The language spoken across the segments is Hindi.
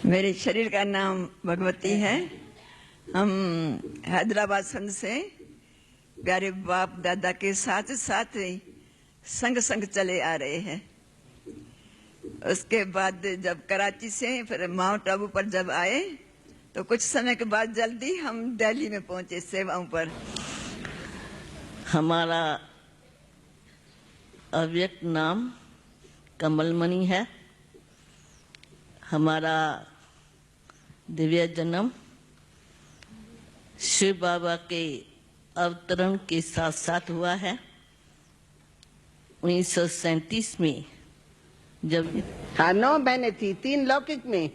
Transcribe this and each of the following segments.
मेरे शरीर का नाम भगवती है। हम हैदराबाद संघ से प्यारे बाप दादा के साथ साथ संग संग चले आ रहे हैं। उसके बाद जब कराची से फिर माउंट आबू पर जब आए तो कुछ समय के बाद जल्दी हम दिल्ली में पहुंचे सेवाओं पर। हमारा अव्यक्त नाम कमलमणि है। हमारा दिव्य जन्म शिव बाबा के अवतरण के साथ साथ हुआ है। 1937 में जब 9 बहनें थी, 3 लौकिक में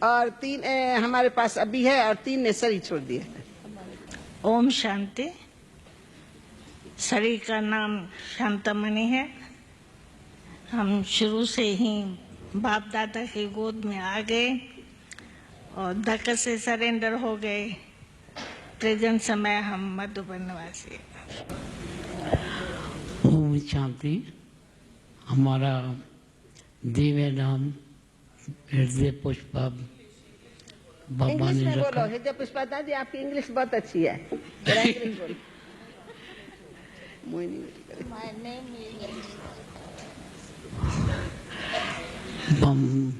और 3 हमारे पास अभी है और 3 ने शरीर छोड़ दिया। ओम शांति। शरीर का नाम शांतमणि है। हम शुरू से ही बाप दादा की गोद में आ गए और धक्के से सरेंडर हो गए। प्रेजेंट समय हम मधुबन निवासी। ओम शांति। हमारा दिव्य नाम हृदय पुष्पा बाबा इंग्लिश ने में रखा। बोलो। हृदय पुष्पा दादी, आपकी इंग्लिश बहुत अच्छी है।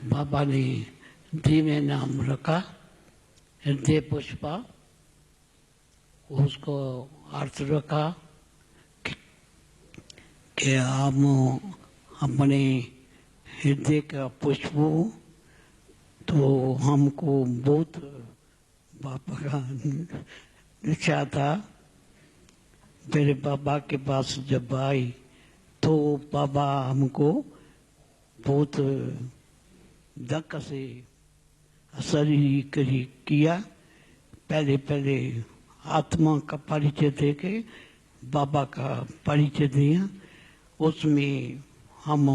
बाबा ने दिव्य नाम रखा हृदय पुष्पा। उसको अर्थ रखा कि हम अपने हृदय का पुष्प हो, तो हमको बहुत बाबा का निशा था। मेरे बाबा के पास जब आई तो बाबा हमको बहुत धक्का से असर किया। पहले आत्मा का परिचय देके बाबा का परिचय दिया। उसमें हम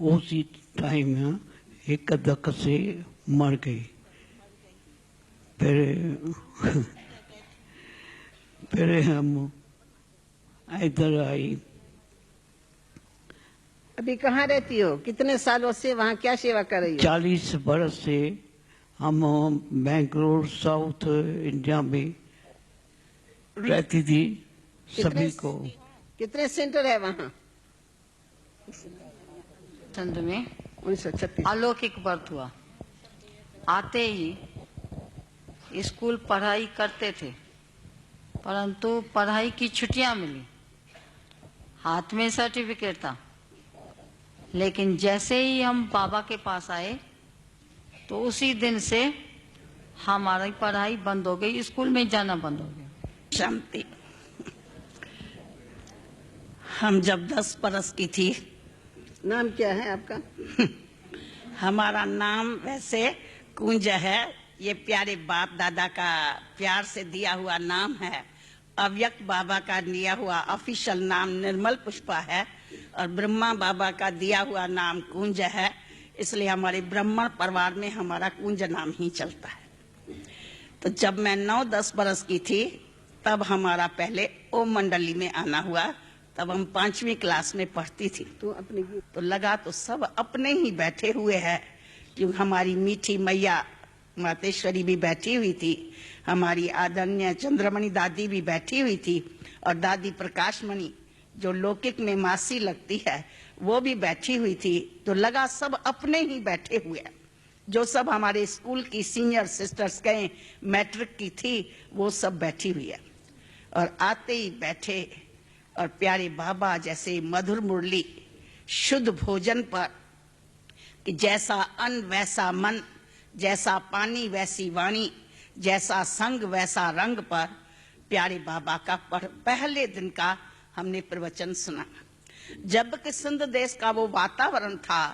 उसी टाइम एक धक्का से मर गए। फिर हम इधर आई। अभी कहाँ रहती हो? कितने सालों से वहाँ क्या सेवा कर रही हो? 40 बरस से हम बेंगलोर साउथ इंडिया में रहती थी। सभी को कितने सेंटर है वहाँ? चंद में 1936 अलौकिक बर्थ हुआ। आते ही स्कूल पढ़ाई करते थे, परंतु पढ़ाई की छुट्टियां मिली। हाथ में सर्टिफिकेट था, लेकिन जैसे ही हम बाबा के पास आए तो उसी दिन से हमारी पढ़ाई बंद हो गई, स्कूल में जाना बंद हो गया। शांति। हम जब 10 बरस की थी। नाम क्या है आपका? हमारा नाम वैसे कुंज है। ये प्यारे बाप दादा का प्यार से दिया हुआ नाम है। अव्यक्त बाबा का दिया हुआ ऑफिशियल नाम निर्मल पुष्पा है और ब्रह्मा बाबा का दिया हुआ नाम कुंज है। इसलिए हमारे ब्राह्मण परिवार में हमारा कुंज नाम ही चलता है। तो जब मैं 9-10 बरस की थी तब हमारा पहले ओम मंडली में आना हुआ। तब हम 5वीं क्लास में पढ़ती थी। तो लगा तो सब अपने ही बैठे हुए हैं, क्योंकि हमारी मीठी मैया मातेश्वरी भी बैठी हुई थी, हमारी आदरणीय चंद्रमणि दादी भी बैठी हुई थी और दादी प्रकाशमणि जो लौकिक में मासी लगती है वो भी बैठी हुई थी। तो लगा सब अपने ही बैठे हुए हैं। जो सब हमारे स्कूल की सीनियर सिस्टर्स कहें मैट्रिक की थी वो सब बैठी हुई है। और आते ही बैठे और प्यारे बाबा जैसे मधुर मुरली शुद्ध भोजन पर कि जैसा अन्न वैसा मन, जैसा पानी वैसी वाणी, जैसा संग वैसा रंग पर प्यारे बाबा का पहले दिन का हमने प्रवचन सुना। जबकि सिंध देश का वो वातावरण था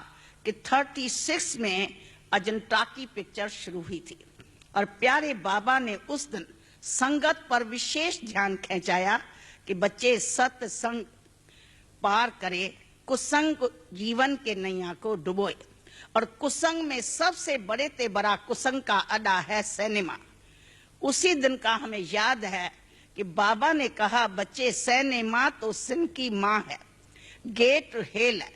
कि 36 में अजंता की पिक्चर शुरू हुई थी और प्यारे बाबा ने उस दिन संगत पर विशेष ध्यान खिंचाया कि बच्चे सत्संग पार करे, कुसंग जीवन के नैया को डुबोए। और कुसंग में सबसे बड़े ते बड़ा कुसंग का अड्डा है सिनेमा। उसी दिन का हमें याद है कि बाबा ने कहा, बच्चे सिनेमा तो सिन की माँ है, गेट हेल है।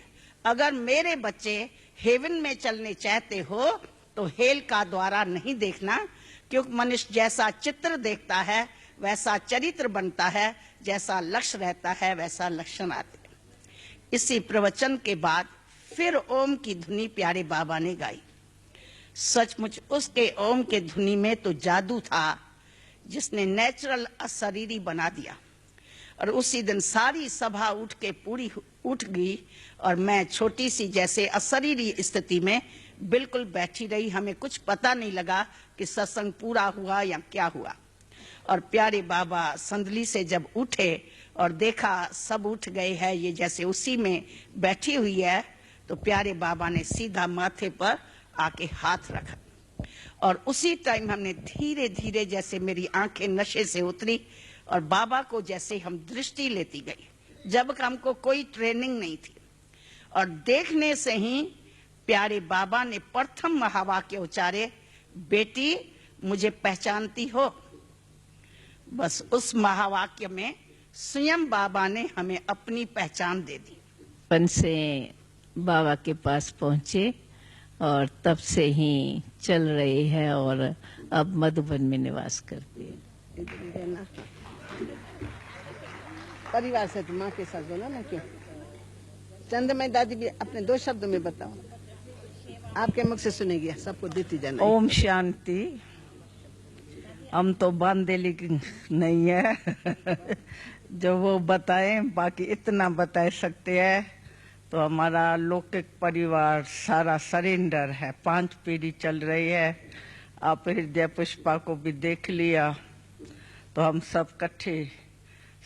अगर मेरे बच्चे हेवन में चलने चाहते हो तो हेल का द्वारा नहीं देखना, क्योंकि मनुष्य जैसा चित्र देखता है वैसा चरित्र बनता है, जैसा लक्ष्य रहता है वैसा लक्षण आते हैं। इसी प्रवचन के बाद फिर ओम की धुनी प्यारे बाबा ने गाई। सचमुच उसके ओम के धुनी में तो जादू था जिसने नेचुरल अशरीरी बना दिया। और उसी दिन सारी सभा उठ के पूरी उठ गई और मैं छोटी सी जैसे अशरीरी स्थिति में बिल्कुल बैठी रही। हमें कुछ पता नहीं लगा कि सत्संग पूरा हुआ या क्या हुआ। और प्यारे बाबा संदली से जब उठे और देखा सब उठ गए हैं, ये जैसे उसी में बैठी हुई है, तो प्यारे बाबा ने सीधा माथे पर आके हाथ रखा। और उसी टाइम हमने धीरे धीरे, जैसे मेरी आंखें नशे से उतरी और बाबा को जैसे हम दृष्टि लेती गई, जब हमको कोई ट्रेनिंग नहीं थी। और देखने से ही प्यारे बाबा ने प्रथम महावाक्य उच्चारे, बेटी मुझे पहचानती हो। बस उस महावाक्य में स्वयं बाबा ने हमें अपनी पहचान दे दी। बचपन से बाबा के पास पहुंचे और तब से ही चल रही है और अब मधुबन में निवास करती है। इधर ही रहना। परिवार से तो माँ के साथ बोला ना, क्यों? चंद्रमय दादी भी अपने 2 शब्दों में बताओ, आपके मुख से सुनेगी, सबको देती जाना। ओम शांति। हम तो बांधेली नहीं है जो वो बताए, बाकी इतना बता सकते हैं। तो हमारा लौकिक परिवार सारा सरेंडर है, 5 पीढ़ी चल रही है। आप हृदय पुष्पा को भी देख लिया, तो हम सब इकट्ठे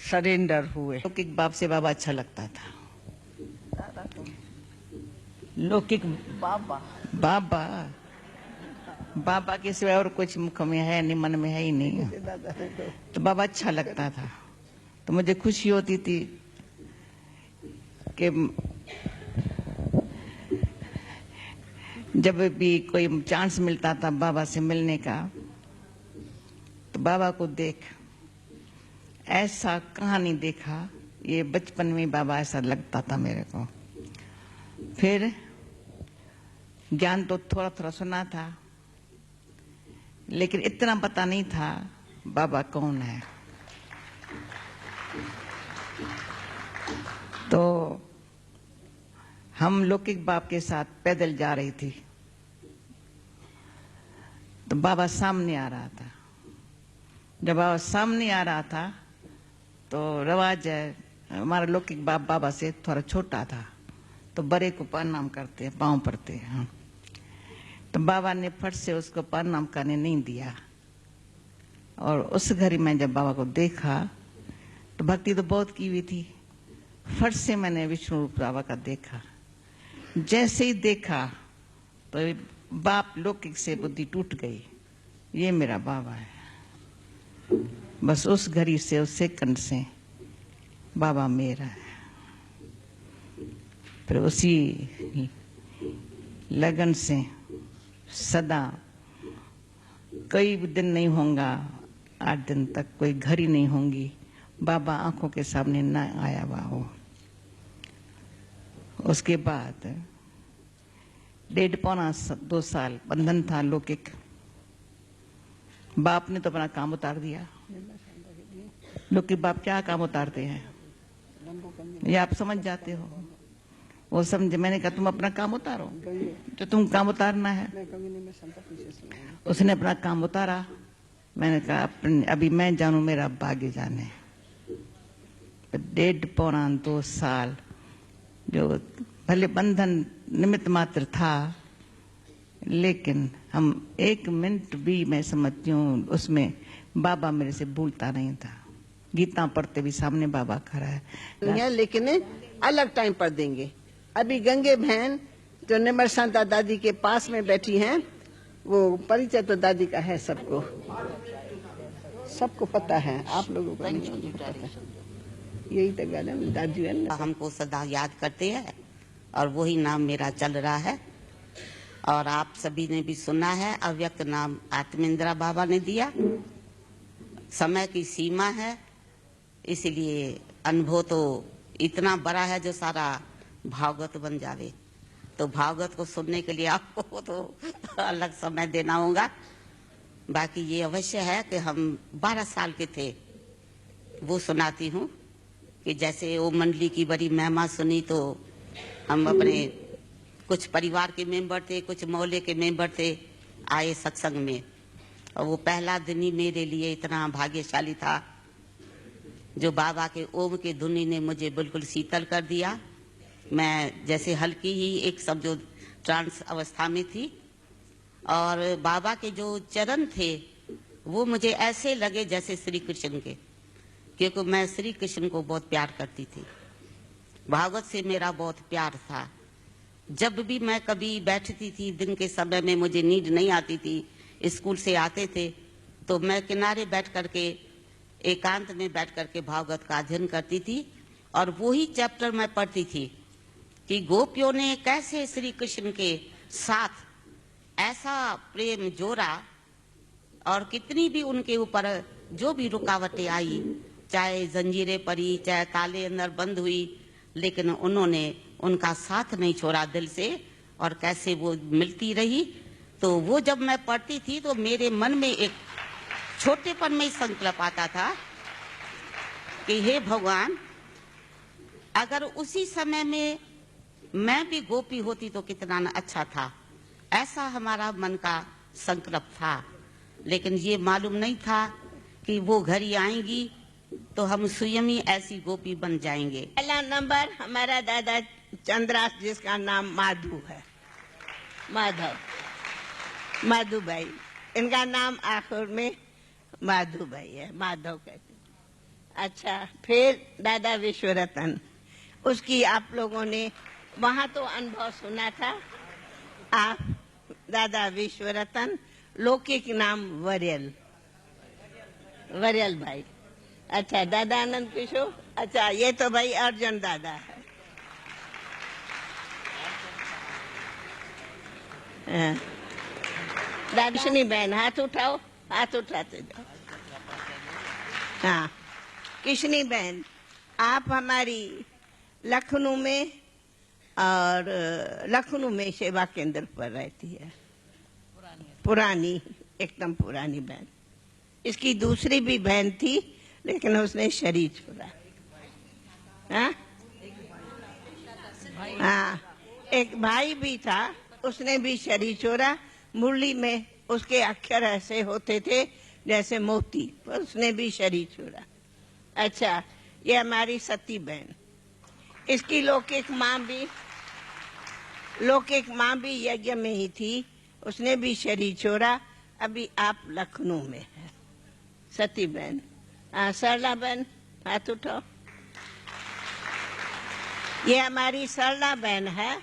सरेंडर हुए। लौकिक बाप से बाबा अच्छा लगता था। लौकिक बाबा बाबा बाबा के सिवाय और कुछ मुख में है नहीं, मन में है ही नहीं, तो बाबा अच्छा लगता था। तो मुझे खुशी होती थी कि जब भी कोई चांस मिलता था बाबा से मिलने का, तो बाबा को देख ऐसा कहाँ नहीं देखा। ये बचपन में बाबा ऐसा लगता था मेरे को। फिर ज्ञान तो थोड़ा थोड़ा सुना था, लेकिन इतना पता नहीं था बाबा कौन है। तो हम लौकिक बाप के साथ पैदल जा रही थी, तो बाबा सामने आ रहा था। जब बाबा सामने आ रहा था तो रवाज है, हमारा लौकिक बाप बाबा से थोड़ा छोटा था, तो बड़े को प्रणाम करते हैं, पाँव पड़ते हैं। हाँ। तो बाबा ने फट से उसको प्रणाम करने नहीं दिया। और उस घड़ी में जब बाबा को देखा तो भक्ति तो बहुत की हुई थी, फट से मैंने विष्णु रूप बाबा का देखा। जैसे ही देखा तो बाप लौकिक से बुद्धि टूट गई, ये मेरा बाबा है। बस उस घड़ी से, उस सेकंड से बाबा मेरा है। फिर उसी लगन से सदा कई दिन नहीं होगा, 8 दिन तक कोई घड़ी नहीं होंगी, बाबा आंखों के सामने न आया हुआ हो। उसके बाद 1.5-2 साल बंधन था लौकिक। बाप ने तो अपना काम उतार दिया। लौकिक बाप क्या काम उतारते हैं ये आप समझ जाते हो। वो समझे, मैंने कहा तुम अपना काम उतारो जो तुम काम उतारना है। उसने अपना काम उतारा। मैंने कहा अभी मैं जानू, मेरा भाग्य जाने। 1.5-2 साल जो भले बंधन निमित्त मात्र था, लेकिन हम 1 मिनट भी, मैं समझती हूँ, उसमें बाबा मेरे से भूलता नहीं था। गीता पढ़ते भी सामने बाबा खड़ा है। लेकिन अलग टाइम पर देंगे। अभी गंगे बहन जो निमर शांता दादी के पास में बैठी हैं, वो परिचय तो दादी का है, सबको पता है, आप लोगों को नहीं पता है। यही तो गाना दादी है ना। हमको सदा याद करते हैं और वही नाम मेरा चल रहा है। और आप सभी ने भी सुना है, अव्यक्त नाम आत्मेंद्रा बाबा ने दिया। समय की सीमा है, इसलिए अनुभव तो इतना बड़ा है जो सारा भागवत बन जावे। तो भागवत को सुनने के लिए आपको तो अलग समय देना होगा। बाकी ये अवश्य है कि हम 12 साल के थे, वो सुनाती हूँ कि जैसे वो मंडली की बड़ी महिमा सुनी तो हम अपने कुछ परिवार के मेंबर थे, कुछ मोहल्ले के मेंबर थे, आए सत्संग में। और वो पहला दिन ही मेरे लिए इतना भाग्यशाली था जो बाबा के ओम के धुनी ने मुझे बिल्कुल शीतल कर दिया। मैं जैसे हल्की ही एक समझो ट्रांस अवस्था में थी और बाबा के जो चरण थे वो मुझे ऐसे लगे जैसे श्री कृष्ण के, क्योंकि मैं श्री कृष्ण को बहुत प्यार करती थी। भागवत से मेरा बहुत प्यार था। जब भी मैं कभी बैठती थी, दिन के समय में मुझे नींद नहीं आती थी, स्कूल से आते थे तो मैं किनारे बैठ करके एकांत में बैठ करके भागवत का अध्ययन करती थी। और वही चैप्टर मैं पढ़ती थी कि गोपियों ने कैसे श्री कृष्ण के साथ ऐसा प्रेम जोड़ा और कितनी भी उनके ऊपर जो भी रुकावटें आई, चाहे जंजीरें पड़ी, चाहे ताले अंदर बंद हुई, लेकिन उन्होंने उनका साथ नहीं छोड़ा दिल से और कैसे वो मिलती रही। तो वो जब मैं पढ़ती थी तो मेरे मन में एक छोटेपन में संकल्प आता था कि हे भगवान, अगर उसी समय में मैं भी गोपी होती तो कितना अच्छा था। ऐसा हमारा मन का संकल्प था, लेकिन ये मालूम नहीं था कि वो घड़ी आएंगी तो हम स्वयं ही ऐसी गोपी बन जाएंगे। पहला नंबर हमारा दादा चंद्रास, जिसका नाम माधु है, माधु भाई। इनका नाम आखिर में माधु भाई है, माधव कहते हैं। अच्छा, फिर दादा विश्वरतन, उसकी आप लोगों ने वहां तो अनुभव सुना था। आप दादा विश्वरतन, लौकिक नाम वरियल भाई। अच्छा, दादा आनंद किशोर। अच्छा, ये तो भाई अर्जुन दादा है। दाक्षिणी बहन, हाथ उठाओ, हाथ उठाते जाओ। हाँ, किशनी बहन, आप हमारी लखनऊ में और लखनऊ में सेवा केंद्र पर रहती है। पुरानी, एकदम पुरानी बहन। इसकी दूसरी भी बहन थी, लेकिन उसने शरीर छोड़ा। हाँ, एक भाई भी था, उसने भी शरीर छोड़ा। मुरली में उसके अक्षर ऐसे होते थे जैसे मोती, पर उसने भी शरीर छोड़ा। अच्छा, ये हमारी सती बहन, इसकी लौकिक माँ भी यज्ञ में ही थी, उसने भी शरीर छोड़ा। अभी आप लखनऊ में है, सती बहन। सरला बहन, हाथ उठाओ। ये हमारी सरला बहन है।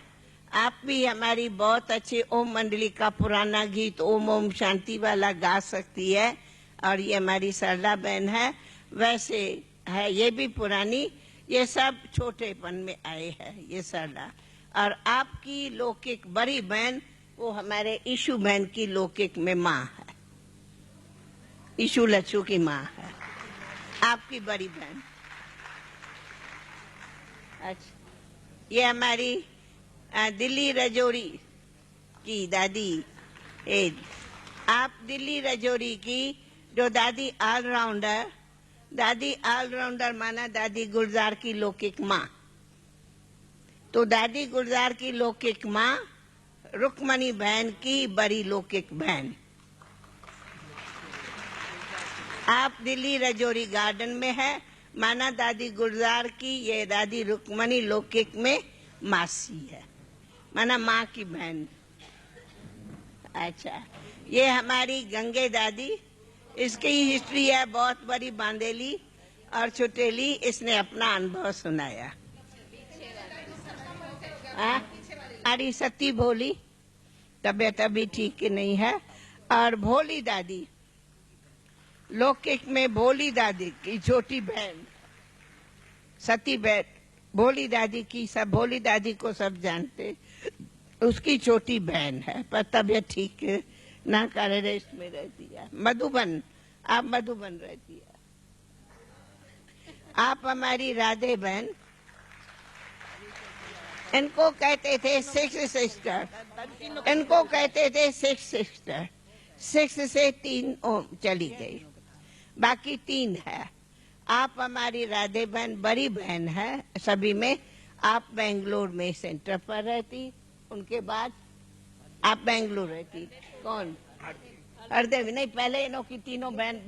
आप भी हमारी बहुत अच्छी ओम मंडली का पुराना गीत ओम ओम शांति वाला गा सकती है, और ये हमारी सरला बहन है। वैसे है ये भी पुरानी, ये सब छोटेपन में आए हैं, ये सरला। और आपकी लौकिक बड़ी बहन, वो हमारे ईशु बहन की लौकिक में माँ है, ईशु लच्छू की माँ है, आपकी बड़ी बहन। अच्छा, ये हमारी दिल्ली रजौरी की दादी, आप दिल्ली रजौरी की जो दादी ऑलराउंडर माना दादी गुलजार की लौकिक माँ। तो दादी गुलजार की लौकिक माँ रुक्मणी बहन की बड़ी लौकिक बहन। आप दिल्ली रजौरी गार्डन में है, माना दादी गुलजार की ये दादी रुक्मणी लौकिक में मासी है, माना माँ की बहन। अच्छा, ये हमारी गंगे दादी, इसकी हिस्ट्री है बहुत बड़ी, बांदेली और छुटेली। इसने अपना अनुभव सुनाया। हमारी सती भोली, तबीयत अभी ठीक नहीं है। और भोली दादी, लौकिक में भोली दादी की छोटी बहन सती भोली दादी की, सब भोली दादी को सब जानते, उसकी छोटी बहन है पर तबीयत ठीक ना करे रेस्ट में रहती है। मधुबन, आप मधुबन रहती है। आप हमारी राधे बहन, इनको कहते थे सिक्स सिस्टर, इनको कहते थे सिक्स सिस्टर। 6 से 3 चली गई, बाकी 3 है। आप हमारी राधे बहन बड़ी बहन है सभी में। आप बेंगलोर में सेंटर पर रहती, उनके बाद आप बेंगलोर रहती। कौन? हरदेवी नहीं, पहले इन्हों की तीनों बहन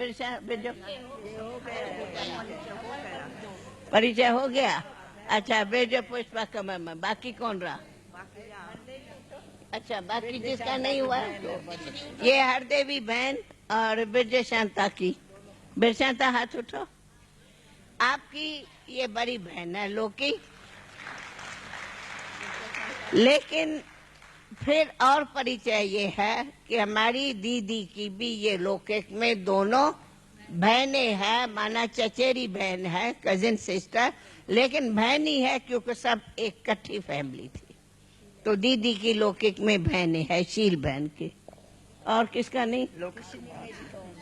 परिचय हो गया। अच्छा, बेजो पुष्पा कमर में, बाकी कौन रहा? अच्छा, बाकी जिसका नहीं हुआ ये हरदेवी बहन और बिरजे शांता की। बिरजे शांता हाथ उठो। आपकी ये बड़ी बहन है लोकी, लेकिन फिर और परिचय ये है कि हमारी दीदी की भी ये लौकिक में दोनों बहनें हैं, माना चचेरी बहन है, कजिन सिस्टर, लेकिन बहन ही है क्योंकि सब एक इकट्ठी फैमिली थी। तो दीदी की लौकिक में बहनें है, शील बहन की। और किसका नहीं?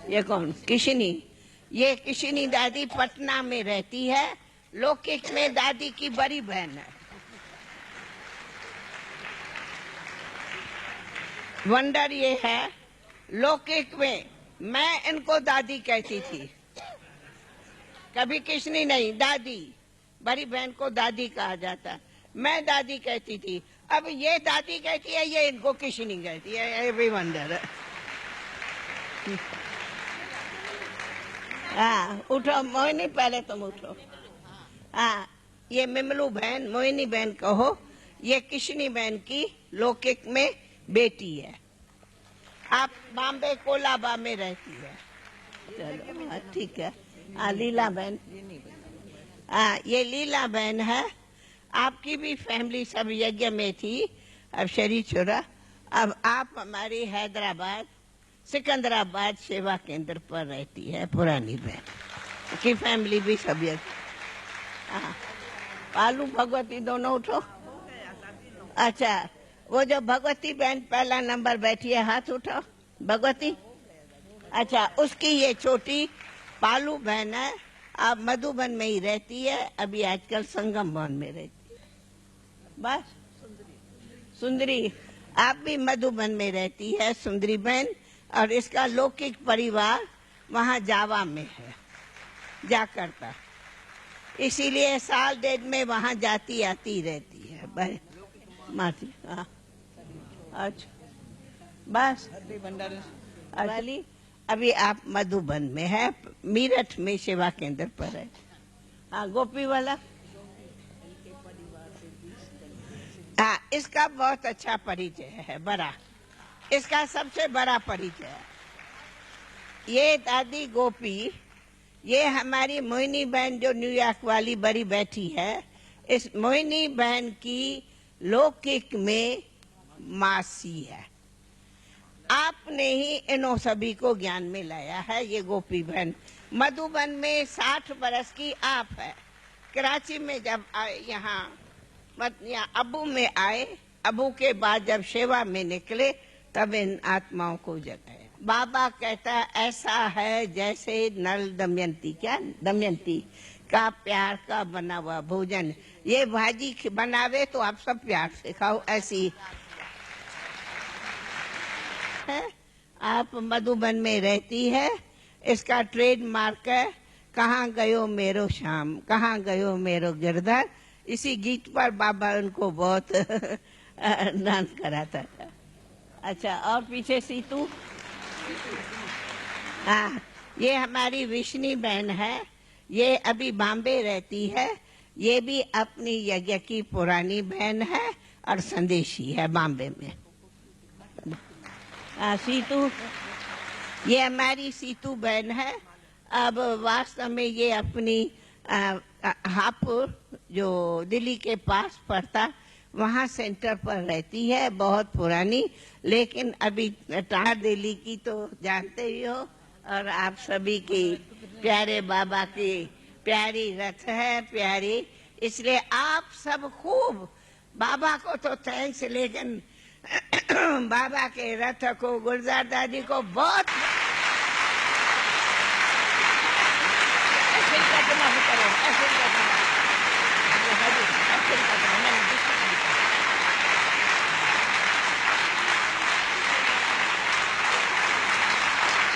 ये कौन? किशनी। ये किशनी दादी पटना में रहती है, लौकिक में दादी की बड़ी बहन है। वंडर ये है, लौकिक में मैं इनको दादी कहती थी, कभी किशनी नहीं, दादी। बड़ी बहन को दादी कहा जाता, मैं दादी कहती थी। अब ये दादी कहती है, ये इनको किशनी कहती है। ये भी वंडर है। हाँ, उठो मोहिनी, पहले तुम उठो। हाँ, ये मिमलू बहन, मोहिनी बहन कहो, ये किशनी बहन की लौकिक में बेटी है। आप बॉम्बे कोलाबा में रहती है। चलो, हाँ, ठीक है। लीला बहन, हाँ, ये लीला बहन है। आपकी भी फैमिली सब यज्ञ में थी, अब शरीर छोड़ा। अब आप हमारी हैदराबाद सिकंदराबाद सेवा केंद्र पर रहती है, पुरानी बहन की फैमिली भी सब यज्ञ। हाँ, पालू भगवती दोनों उठो। अच्छा, वो जो भगवती बहन पहला नंबर बैठी है, हाथ उठाओ। भगवती, अच्छा, उसकी ये छोटी पालू बहन है, अब मधुबन में ही रहती है, अभी आजकल संगम भवन में रहती है। बस सुंदरी, आप भी मधुबन में रहती है, सुंदरी बहन। और इसका लौकिक परिवार वहाँ जावा में है, जाकर्ता, इसीलिए साल 1.5 में वहाँ जाती आती रहती है। माती, हाँ, अच्छा, बस वाली। अभी आप मधुबन में है, मीरठ में सेवा केंद्र पर है। हाँ, गोपी वाला, हाँ, इसका बहुत अच्छा परिचय है, बड़ा, इसका सबसे बड़ा परिचय है। ये दादी गोपी, ये हमारी मोहिनी बहन जो न्यूयॉर्क वाली बड़ी बैठी है, इस मोहिनी बहन की लौकिक में मासी है। आपने ही इन्हों सभी को ज्ञान में लाया है। ये गोपी बहन मधुबन में 60 बरस की आप है। कराची में जब यहाँ अबू में आए, अबू के बाद जब सेवा में निकले, तब इन आत्माओं को जगाए। बाबा कहता ऐसा है जैसे नल दमयंती, क्या दमयंती का प्यार का बना हुआ भोजन। ये भाजी बनावे तो आप सब प्यार से खाओ, ऐसी है। आप मधुबन में रहती है, इसका ट्रेडमार्क है, कहाँ गयो मेरो शाम, कहाँ गयो मेरो गिरधर। इसी गीत पर बाबा उनको बहुत डांस कराता था। अच्छा, और पीछे सीतू, हाँ, ये हमारी विष्णु बहन है, ये अभी बॉम्बे रहती है। ये भी अपनी यज्ञ की पुरानी बहन है और संदेशी है बॉम्बे में। सीतू, ये हमारी सीतू बहन है। अब वास्तव में ये अपनी हापुर जो दिल्ली के पास पड़ता, वहाँ सेंटर पर रहती है, बहुत पुरानी। लेकिन अभी टार दिल्ली की तो जानते ही हो, और आप सभी की प्यारे बाबा की प्यारी रथ है, प्यारी, इसलिए आप सब खूब बाबा को तो थैंक्स, लेकिन बाबा के रथ को, गुलजार दादी को बहुत